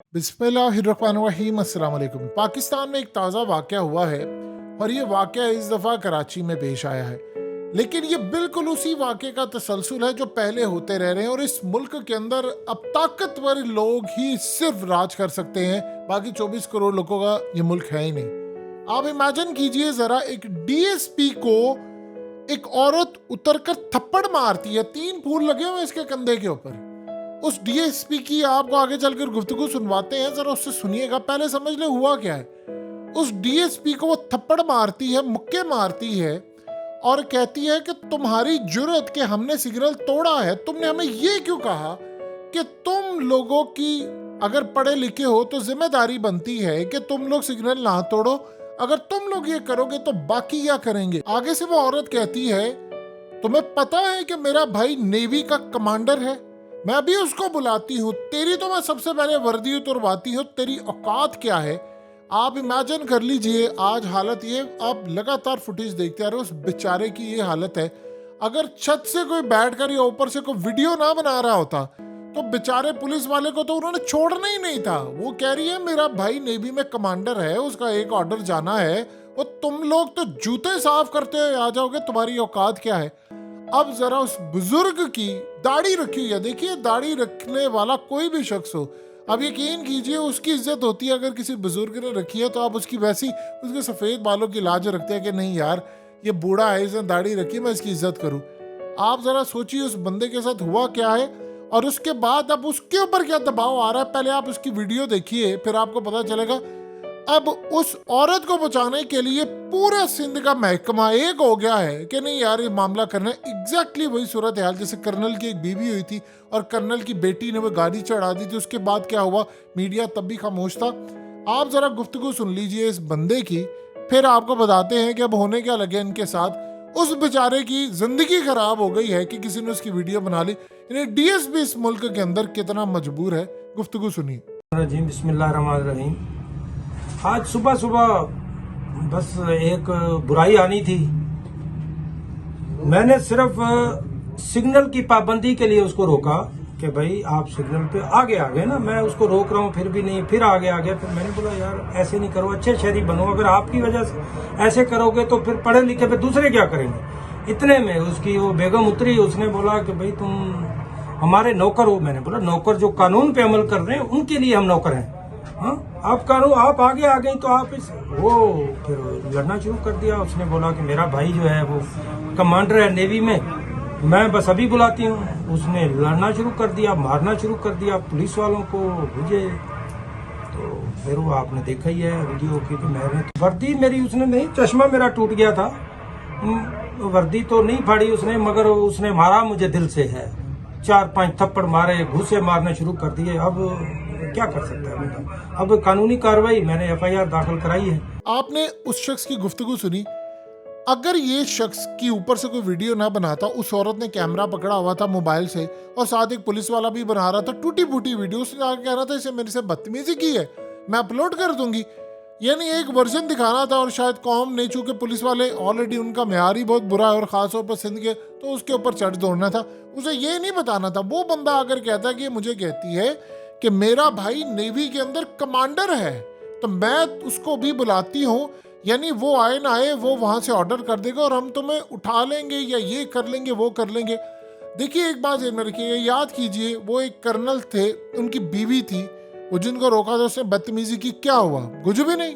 बिस्मिल्लाहिर्रहमानिर्रहीम। अस्सलाम वालेकुम। पाकिस्तान में एक ताज़ा वाक़या हुआ है और ये वाक़या इस दफ़ा कराची में पेश आया है, लेकिन ये बिल्कुल उसी वाक़े का तसलसल है जो पहले होते रह रहे हैं। और इस मुल्क के अंदर अब ताकतवर लोग ही सिर्फ राज कर सकते हैं, बाकी 24 करोड़ लोगों का ये मुल्क है ही नहीं। आप इमेजिन कीजिए ज़रा, एक डीएसपी को एक औरत उतरकर थप्पड़ मारती है, 3 फूल लगे हुए इसके कंधे के ऊपर। उस डीएसपी की आपको आगे चलकर गुफ्तगू सुनवाते हैं, जरा उससे सुनिएगा, पहले समझ ले हुआ क्या है। उस डीएसपी को वो थप्पड़ मारती है, मुक्के मारती है और कहती है कि तुम्हारी जुर्रत के हमने सिग्नल तोड़ा है, तुमने हमें ये क्यों कहा कि तुम लोगों की, अगर पढ़े लिखे हो तो जिम्मेदारी बनती है कि तुम लोग सिग्नल ना तोड़ो, अगर तुम लोग ये करोगे तो बाकी क्या करेंगे। आगे से वो औरत कहती है, तुम्हें पता है कि मेरा भाई नेवी का कमांडर है, मैं अभी उसको बुलाती हूँ, तेरी तो मैं सबसे पहले वर्दी उतरवाती हूँ, तेरी औकात क्या है। आप इमेजिन कर लीजिए आज हालत ये, आप लगातार फुटेज देखते आ रहे हो, उस बेचारे की ये हालत है। अगर छत से कोई बैठकर या ऊपर से कोई वीडियो ना बना रहा होता तो बेचारे पुलिस वाले को तो उन्होंने छोड़ना ही नहीं था। वो कह रही है मेरा भाई नेवी में कमांडर है, उसका एक ऑर्डर जाना है, वो तुम लोग तो जूते साफ करते हुए आ जाओगे, तुम्हारी औकात क्या है। अब जरा उस बुजुर्ग की दाढ़ी रखी हुई है, देखिए दाढ़ी रखने वाला कोई भी शख्स हो, अब यकीन कीजिए उसकी इज्जत होती है। अगर किसी बुजुर्ग ने रखी है तो आप उसकी वैसी, उसके सफ़ेद बालों की लाज रखते हैं कि नहीं यार ये बूढ़ा है, इसने दाढ़ी रखी, मैं इसकी इज्जत करूं। आप जरा सोचिए उस बंदे के साथ हुआ क्या है और उसके बाद अब उसके ऊपर क्या दबाव आ रहा है। पहले आप उसकी वीडियो देखिए, फिर आपको पता चलेगा। अब उस औरत को बचाने के लिए पूरा सिंध का महकमा एक हो गया है कि नहीं यार ये मामला करना है। एग्जैक्टली वही सूरत हाल जैसे कर्नल की एक बीवी हुई थी और कर्नल की बेटी ने वो गाड़ी चढ़ा दी थी, उसके बाद क्या हुआ, मीडिया तब भी खामोश था। आप जरा गुफ्तगू सुन लीजिए इस बंदे की, फिर आपको बताते हैं कि अब होने क्या लगे इनके साथ। उस बेचारे की जिंदगी खराब हो गई है कि किसी ने उसकी वीडियो बना ली। डीएसपी इस मुल्क के अंदर कितना मजबूर है, गुफ्तगू सुनिए। बिस्मिल्लाहिर्रहमानिर्रहीम। आज सुबह सुबह बस एक बुराई आनी थी। मैंने सिर्फ सिग्नल की पाबंदी के लिए उसको रोका कि भाई आप सिग्नल पे आगे आ गए ना, मैं उसको रोक रहा हूँ फिर भी नहीं, फिर आगे आ गया। फिर मैंने बोला यार ऐसे नहीं करो, अच्छे शहरी बनो, अगर आपकी वजह से ऐसे करोगे तो फिर पढ़े लिखे पे दूसरे क्या करेंगे। इतने में उसकी वो बेगम उतरी, उसने बोला कि भाई तुम हमारे नौकर हो। मैंने बोला नौकर जो कानून पे अमल कर रहे हैं उनके लिए हम नौकर हैं। हाँ, आप कानून, आप आगे आ गई तो आप इस वो फिर लड़ना शुरू कर दिया। उसने बोला कि मेरा भाई जो है वो कमांडर है नेवी में, मैं बस अभी बुलाती हूँ। उसने लड़ना शुरू कर दिया, मारना शुरू कर दिया, पुलिस वालों को भेजे। तो फिर वो आपने देखा ही है वीडियो की, तो मैंने वर्दी मेरी उसने नहीं, चश्मा मेरा टूट गया था। वर्दी तो नहीं फाड़ी उसने, मगर उसने मारा मुझे दिल से है। 4-5 थप्पड़ मारे, घूसे मारने शुरू कर दिए। अब क्या कर सकता है बंदा। अब कानूनी कार्रवाई, मैंने एफआईआर दाखिल कराई है। आपने उस शख्स की गुफ्तगू सुनी। अगर ये शख्स की ऊपर से कोई वीडियो ना बनाता, उस औरत ने कैमरा पकड़ा हुआ था मोबाइल से और साथ एक पुलिस वाला भी बना रहा था, टूटी फूटी वीडियो, उसने आगे कह रहा था इसे मेरे से बदतमीजी की है, मैं अपलोड कर दूंगी। यानी एक वर्जन दिखाना था और शायद कौम ने, चूंकि पुलिस वाले ऑलरेडी उनका म्यार ही बहुत बुरा है और खासतौर पर सिंध के, तो उसके ऊपर चढ़ दौड़ना था। उसे ये नहीं बताना था। वो बंदा अगर कहता कि मुझे कहती है कि मेरा भाई नेवी के अंदर कमांडर है तो मैं उसको भी बुलाती हूँ, यानी वो आए ना आए वो वहां से ऑर्डर कर देगा और हम तुम्हें उठा लेंगे या ये कर लेंगे वो कर लेंगे। देखिए एक बात में रखिए, याद कीजिए वो एक कर्नल थे, उनकी बीवी थी, वो जिनको रोका था उसने बदतमीजी की, क्या हुआ, कुछ भी नहीं।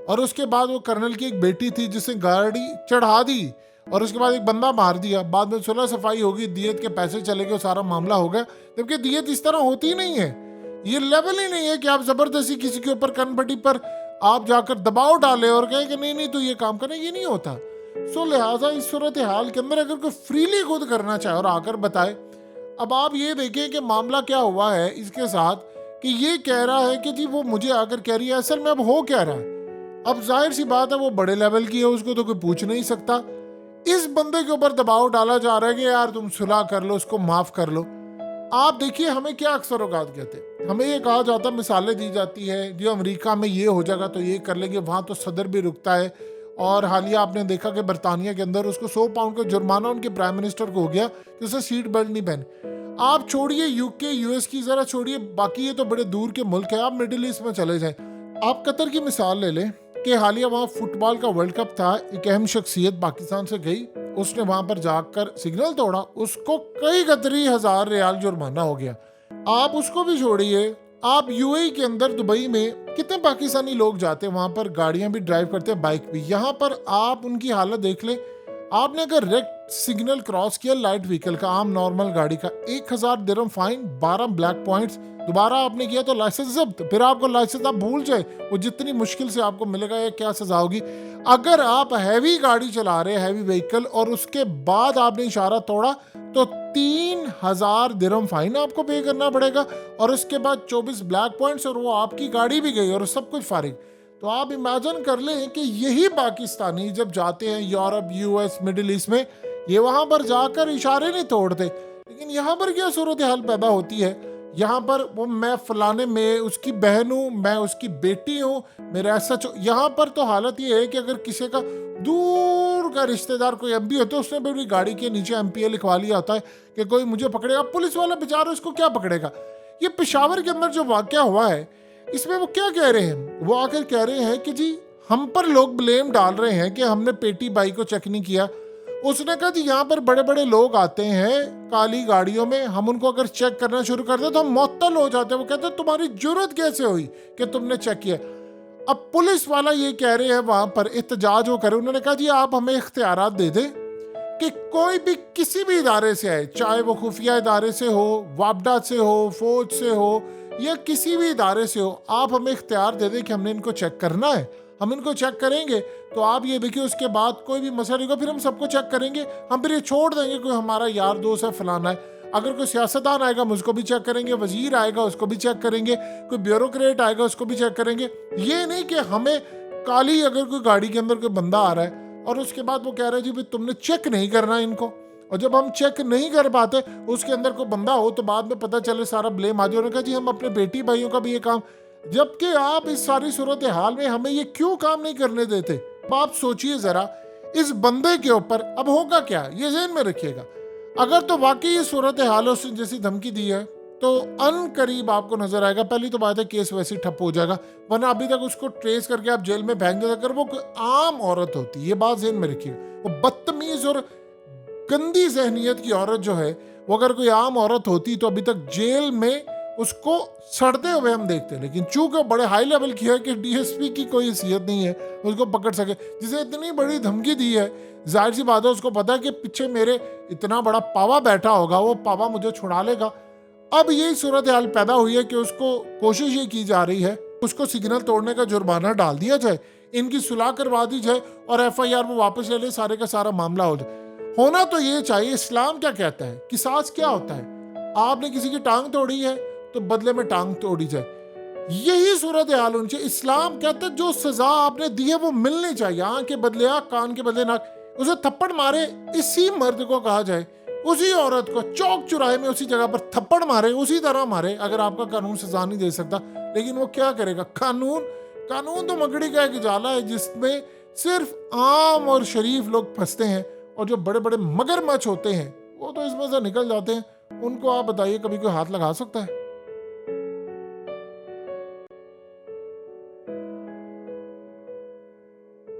और उसके बाद वो कर्नल की एक बेटी थी जिसने गाड़ी चढ़ा दी और उसके बाद एक बंदा मार दिया। बाद में सुलह सफाई होगी, दियत के पैसे चले गए, सारा मामला हो गया। जबकि दियत इस तरह होती ही नहीं है, ये लेवल ही नहीं है कि आप जबरदस्ती किसी के ऊपर कनपट्टी पर आप जाकर दबाव डालें और कहें कि नहीं नहीं तो ये काम करें, ये नहीं होता। सो लिहाजा इस सूरत हाल के अंदर अगर कोई फ्रीली खुद करना चाहे और आकर बताए। अब आप ये देखें कि मामला क्या हुआ है इसके साथ, कि ये कह रहा है कि जी वो मुझे आकर कह रही है, असल में अब हो क्या रहा है। अब जाहिर सी बात है वो बड़े लेवल की है, उसको तो कोई पूछ नहीं सकता। इस बंदे के ऊपर दबाव डाला जा रहा है कि यार तुम सुलह कर लो, उसको माफ कर लो। आप देखिए हमें क्या अक्सर औकात कहते हैं, हमें ये कहा जाता है, मिसालें दी जाती है, जो अमेरिका में ये हो जाएगा तो ये कर लेंगे, वहाँ तो सदर भी रुकता है। और हालिया आपने देखा कि बरतानिया के अंदर उसको 100 पाउंड का जुर्माना उनके प्राइम मिनिस्टर को हो गया कि उसे सीट बेल्ट नहीं पहनी। आप छोड़िए यूके यूएस की जरा छोड़िए, बाकी ये तो बड़े दूर के मुल्क है, आप मिडिल ईस्ट में चले जाएं। आप कतर की मिसाल ले लें कि हालिया वहाँ फुटबॉल का वर्ल्ड कप था, एक अहम शख्सियत पाकिस्तान से गई, उसने वहां पर जाकर सिग्नल तोड़ा, उसको कई कतरी हजार रियाल जुर्माना हो गया। आप उसको भी छोड़िए, आप यूएई के अंदर दुबई में कितने पाकिस्तानी लोग जाते हैं, वहां पर गाड़ियां भी ड्राइव करते हैं, बाइक भी। यहाँ पर आप उनकी हालत देख लें, आपने अगर रेड सिग्नल क्रॉस किया लाइट व्हीकल का, आम नॉर्मल गाड़ी का, 1000 दिरहम फाइन, 12 ब्लैक पॉइंट्स, दोबारा आपने किया तो लाइसेंस जब्त, फिर आपको लाइसेंस आप भूल जाए, वो जितनी मुश्किल से आपको मिलेगा या क्या सजा होगी। अगर आप हैवी गाड़ी चला रहे हैं, हैवी व्हीकल, और उसके बाद आपने इशारा तोड़ा तो 3000 दिरहम फाइन आपको पे करना पड़ेगा, और उसके बाद 24 ब्लैक पॉइंट्स, और वो आपकी गाड़ी भी गई और सब कुछ फारिग। तो आप इमेजिन कर लें कि यही पाकिस्तानी जब जाते हैं यूरोप, यूएस, मिडिल ईस्ट में, ये वहां पर जाकर इशारे नहीं तोड़ते। लेकिन यहाँ पर क्या सूरत हाल पैदा होती है, यहाँ पर वो मैं फलाने में उसकी बहन हूँ, मैं उसकी बेटी हूँ, मेरा ऐसा यहाँ पर तो हालत ये है कि अगर किसी का दूर का रिश्तेदार कोई एमपी होता है, उसने भी गाड़ी के नीचे एमपीए लिखवा लिया होता है कि कोई मुझे पकड़ेगा, पुलिस वाला बेचारा उसको क्या पकड़ेगा। ये पेशावर के अंदर जो वाकया हुआ है, इसमें वो क्या कह रहे हैं, वो आकर कह रहे हैं कि जी हम पर लोग ब्लेम डाल रहे हैं कि हमने पेटी बाई को चेक नहीं किया। उसने कहा जी यहाँ पर बड़े बड़े लोग आते हैं काली गाड़ियों में, हम उनको अगर चेक करना शुरू कर दे तो हम मुअत्तल हो जाते हैं। वो कहते हैं तुम्हारी जरूरत कैसे हुई कि तुमने चेक किया। अब पुलिस वाला ये कह रहे हैं, वहां पर एहतजाज वो करे, उन्होंने कहा जी आप हमें इख्तियारात दे दें कि कोई भी किसी भी इदारे से आए, चाहे वो खुफिया इदारे से हो, वापडा से हो, फौज से हो, या किसी भी इदारे से हो, आप हमें इख्तियार दे दें कि हमने इनको चेक करना है, हम इनको चेक करेंगे। तो आप ये देखिए उसके बाद कोई भी मसला नहीं होगा, फिर हम सबको चेक करेंगे, हम फिर ये छोड़ देंगे कोई हमारा यार दोस्त है फलाना है। अगर कोई सियासतदान आएगा हम उसको भी चेक करेंगे, वजीर आएगा उसको भी चेक करेंगे, कोई ब्यूरोक्रेट आएगा उसको भी चेक करेंगे। ये नहीं कि हमें काली अगर कोई गाड़ी के अंदर कोई बंदा आ रहा है और उसके बाद वो कह रहा है जी भाई तुमने चेक नहीं करना इनको, और जब हम चेक नहीं कर पाते उसके अंदर कोई बंदा हो तो बाद में पता चले सारा ब्लेम आ जाए। उन्होंने कहा जी हम अपने बेटी भाइयों का भी ये काम, जबकि आप इस सारी सूरत हाल में हमें ये क्यों काम नहीं करने देते। आप सोचिए जरा इस बंदे के ऊपर अब होगा क्या, ये ज़हन में रखिएगा। अगर तो वाकई ये सूरत हाल उसने जैसी धमकी दी है तो अन करीब आपको नजर आएगा, पहली तो बात है केस वैसे ही ठप हो जाएगा, वरना अभी तक उसको ट्रेस करके आप जेल में फेंक देते। अगर वो कोई आम औरत होती, ये बात ज़हन में रखिएगा, वो बदतमीज और गंदी जहनियत की औरत जो है, वो अगर कोई आम औरत होती तो अभी तक जेल में उसको सड़ते हुए हम देखते हैं। लेकिन चूंकि बड़े हाई लेवल की है कि डीएसपी की कोई हैसियत नहीं है उसको पकड़ सके, जिसे इतनी बड़ी धमकी दी है, जाहिर सी बात है उसको पता है कि पीछे मेरे इतना बड़ा पावा बैठा होगा, वो पावा मुझे छुड़ा लेगा। अब यही सूरत हाल पैदा हुई है कि उसको कोशिश ये की जा रही है उसको सिग्नल तोड़ने का जुर्माना डाल दिया जाए, इनकी सुलह करवा दी जाए और FIR वो वापस ले ले, सारे का सारा मामला हो जाए। होना तो ये चाहिए। इस्लाम क्या कहता है, किसास क्या होता है, आपने किसी की टांग तोड़ी है तो बदले में टांग तोड़ी जाए, यही सूरत हाल होनी चाहिए। इस्लाम कहता है जो सजा आपने दी है वो मिलनी चाहिए, आंख के बदले आंख, कान के बदले नाक। उसे थप्पड़ मारे इसी मर्द को कहा जाए, उसी औरत को चौक चुराहे में उसी जगह पर थप्पड़ मारे, उसी तरह मारे, अगर आपका कानून सजा नहीं दे सकता। लेकिन वो क्या करेगा, कानून तो मकड़ी का एक जाला है जिसमें सिर्फ आम और शरीफ लोग फंसते हैं, और जो बड़े बड़े मगरमच्छ होते हैं वो तो इसमें से निकल जाते हैं। उनको आप बताइए कभी कोई हाथ लगा सकता है?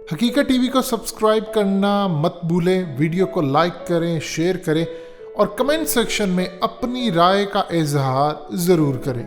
हकीकत टीवी को सब्सक्राइब करना मत भूलें, वीडियो को लाइक करें, शेयर करें और कमेंट सेक्शन में अपनी राय का इजहार जरूर करें।